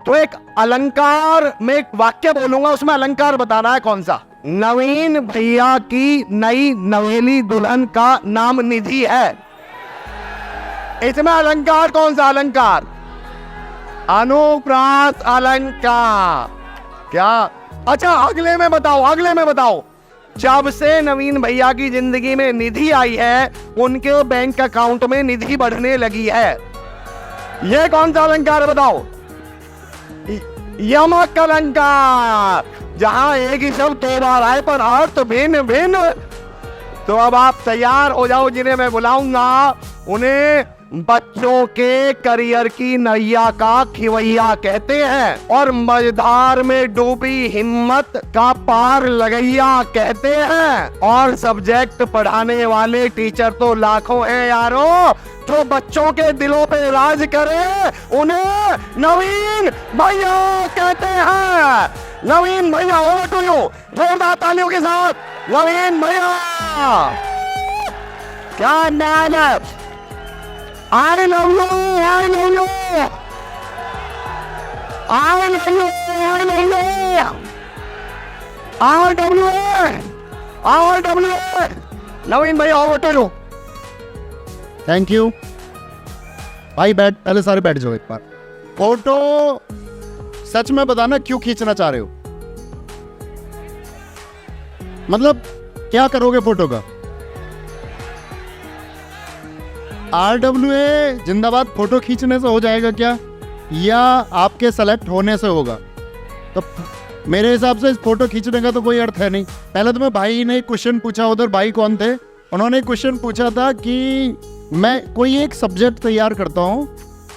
तो एक अलंकार में एक वाक्य बोलूंगा, उसमें अलंकार बताना है कौन सा। नवीन भैया की नई नवेली दुल्हन का नाम निधि है। इसमें अलंकार कौन सा अलंकार? अनुप्रास अलंकार। क्या? अच्छा अगले में बताओ, अगले में बताओ। जब से नवीन भैया की जिंदगी में निधि आई है, उनके बैंक अकाउंट में निधि बढ़ने लगी है। यह कौन सा अलंकार है बताओ? यमक अलंकार, जहां एक ही शब्द 2 बार आए पर अर्थ भिन्न भिन्न। तो अब आप तैयार हो जाओ, जिन्हें मैं बुलाऊंगा उन्हें बच्चों के करियर की नैया का खिवैया कहते हैं और मझधार में डूबी हिम्मत का पार लगैया कहते हैं। और सब्जेक्ट पढ़ाने वाले टीचर तो लाखों हैं यारों, जो बच्चों के दिलों पे राज करे उन्हें नवीन भैया कहते हैं। नवीन भैया, ओवर टू यू, जोरदार तालियों के साथ नवीन भैया। क्या नाम है? I love you, I love you, I love you, I love you, RWA, Naveen भाई over to you. Thank you भाई। बैठ, पहले सारे बैठ जाओ एक बार। फोटो सच में बताना क्यों खींचना चाह रहे हो? मतलब क्या करोगे फोटो का? RWA जिंदाबाद फोटो खींचने से हो जाएगा क्या, या आपके सेलेक्ट होने से होगा? तो मेरे हिसाब से इस फोटो खींचने का तो कोई अर्थ है नहीं। पहले तो मैं भाई ने क्वेश्चन पूछा, उधर भाई कौन थे, उन्होंने क्वेश्चन पूछा था कि मैं कोई एक सब्जेक्ट तैयार करता हूँ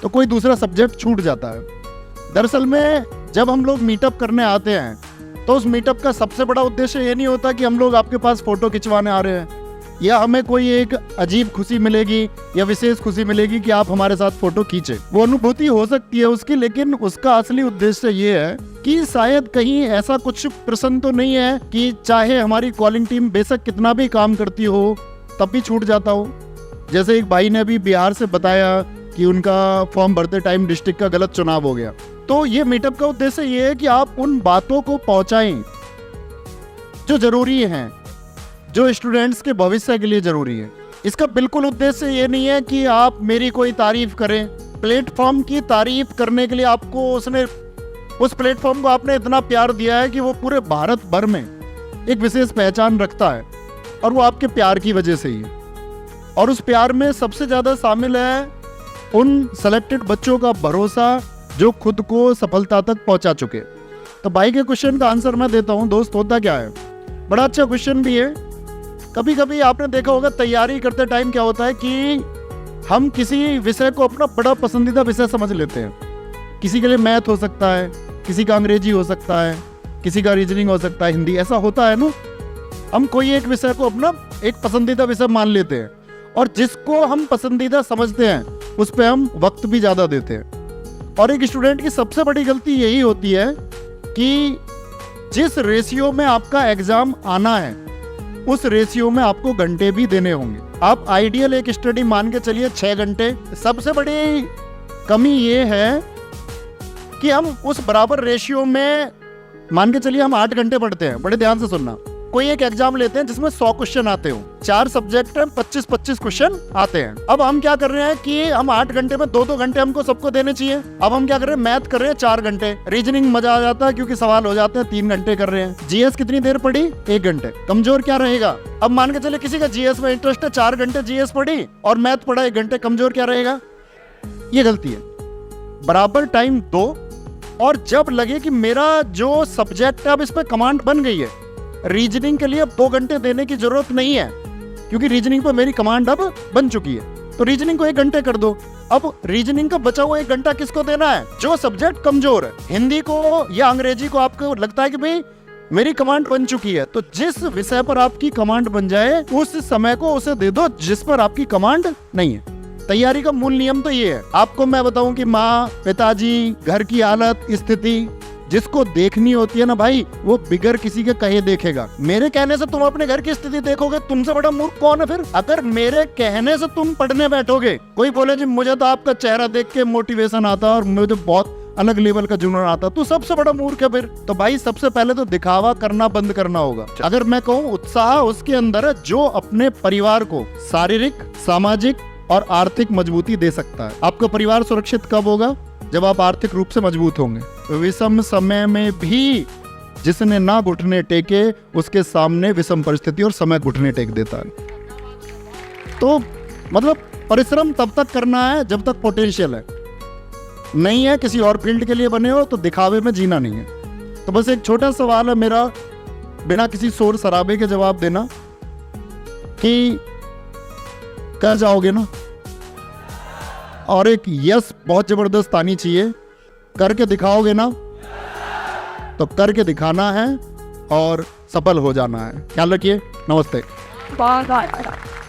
तो कोई दूसरा सब्जेक्ट छूट जाता है। दरअसल में जब हम लोग मीटअप करने आते हैं तो उस मीटअप का सबसे बड़ा उद्देश्य ये नहीं होता कि हम लोग आपके पास फोटो खिंचवाने आ रहे हैं या हमें कोई एक अजीब खुशी मिलेगी या विशेष खुशी मिलेगी कि आप हमारे साथ फोटो खींचे। वो अनुभूति हो सकती है उसकी, लेकिन उसका असली उद्देश्य ये है कि शायद कहीं ऐसा कुछ प्रश्न तो नहीं है कि चाहे हमारी कॉलिंग टीम बेशक कितना भी काम करती हो तब भी छूट जाता हो। जैसे एक भाई ने अभी बिहार से बताया कि उनका फॉर्म भरते टाइम डिस्ट्रिक्ट का गलत चुनाव हो गया। तो ये मीटअप का उद्देश्य ये है कि आप उन बातों को पहुंचाएं जो जरूरी हैं, जो स्टूडेंट्स के भविष्य के लिए जरूरी है। इसका बिल्कुल उद्देश्य ये नहीं है कि आप मेरी कोई तारीफ करें। प्लेटफॉर्म की तारीफ करने के लिए आपको उस प्लेटफॉर्म को आपने इतना प्यार दिया है कि वो पूरे भारत भर में एक विशेष पहचान रखता है और वो आपके प्यार की वजह से ही है। और उस प्यार में सबसे ज़्यादा शामिल है उन सेलेक्टेड बच्चों का भरोसा जो खुद को सफलता तक पहुंचा चुके। तो भाई के क्वेश्चन का आंसर मैं देता हूं। दोस्त, होता क्या है, बड़ा अच्छा क्वेश्चन भी है। कभी कभी आपने देखा होगा तैयारी करते टाइम क्या होता है कि हम किसी विषय को अपना बड़ा पसंदीदा विषय समझ लेते हैं। किसी के लिए मैथ हो सकता है, किसी का अंग्रेजी हो सकता है, किसी का रीजनिंग हो सकता है, हिंदी, ऐसा होता है ना। हम कोई एक विषय को अपना एक पसंदीदा विषय मान लेते हैं और जिसको हम पसंदीदा समझते हैं उस पर हम वक्त भी ज़्यादा देते हैं। और एक स्टूडेंट की सबसे बड़ी गलती यही होती है कि जिस रेशियो में आपका एग्जाम आना है उस रेशियो में आपको घंटे भी देने होंगे। आप आइडियल एक स्टडी मान के चलिए 6 घंटे। सबसे बड़ी कमी ये है कि हम उस बराबर रेशियो में मान के चलिए हम 8 घंटे पढ़ते हैं। बड़े ध्यान से सुनना, कोई एक एग्जाम लेते हैं जिसमें 100 क्वेश्चन आते हो, 4 सब्जेक्ट में 25-25 क्वेश्चन आते हैं। अब हम क्या कर रहे हैं कि हम 8 घंटे में 2-2 घंटे हमको सबको देने चाहिए। अब हम क्या कर रहे हैं, मैथ कर रहे हैं 4 घंटे, रीजनिंग मजा आ जाता है क्योंकि सवाल हो जाते हैं 3 घंटे कर रहे हैं, जीएस कितनी देर पढ़ी, 1 घंटे। कमजोर क्या रहेगा? अब मान के चले किसी का जीएस में इंटरेस्ट है, 4 घंटे जीएस पढ़ी और मैथ पढ़ा 1 घंटे, कमजोर क्या रहेगा? ये गलती है। बराबर टाइम दो और जब लगे कि मेरा जो सब्जेक्ट है अब इस पर कमांड बन गई है, रीजनिंग के लिए अब 2 घंटे देने की जरूरत नहीं है क्योंकि रीजनिंग पर मेरी कमांड अब बन चुकी है, तो रीजनिंग को 1 घंटे कर दो। अब रीजनिंग का बचा हुआ 1 घंटा किसको देना है? जो सब्जेक्ट कमजोर है, हिंदी को या अंग्रेजी को आपको लगता है कि भाई मेरी कमांड बन चुकी है, तो जिस विषय पर आपकी कमांड बन जाए उस समय को उसे दे दो जिस पर आपकी कमांड नहीं है। तैयारी का मूल नियम तो ये है। आपको मैं बताऊं कि माँ, पिताजी, घर की हालत, स्थिति जिसको देखनी होती है ना भाई, वो बिगर किसी के कहे देखेगा। मेरे कहने से तुम अपने घर की स्थिति देखोगे, तुमसे बड़ा मूर्ख कौन है फिर? अगर मेरे कहने से तुम पढ़ने बैठोगे, कोई बोले जी मुझे तो आपका चेहरा देख के मोटिवेशन आता है और मुझे बहुत अलग लेवल का जुनून आता तो सबसे बड़ा मूर्ख है फिर। तो भाई सबसे पहले तो दिखावा करना बंद करना होगा। अगर मैं कहूँ उत्साह उसके अंदर है जो अपने परिवार को शारीरिक, सामाजिक और आर्थिक मजबूती दे सकता है। आपका परिवार सुरक्षित कब होगा? जब आप आर्थिक रूप से मजबूत होंगे। विषम समय में भी जिसने ना घुटने टेके उसके सामने विषम परिस्थिति और समय घुटने टेक देता है। तो मतलब परिश्रम तब तक करना है जब तक पोटेंशियल है, नहीं है किसी और फील्ड के लिए बने हो तो दिखावे में जीना नहीं है। तो बस एक छोटा सवाल है मेरा, बिना किसी शोर शराबे के जवाब देना कि कर जाओगे ना, और एक यस बहुत जबरदस्त आनी चाहिए, करके दिखाओगे ना, तो करके दिखाना है और सफल हो जाना है। ख्याल रखिए। नमस्ते। Bye.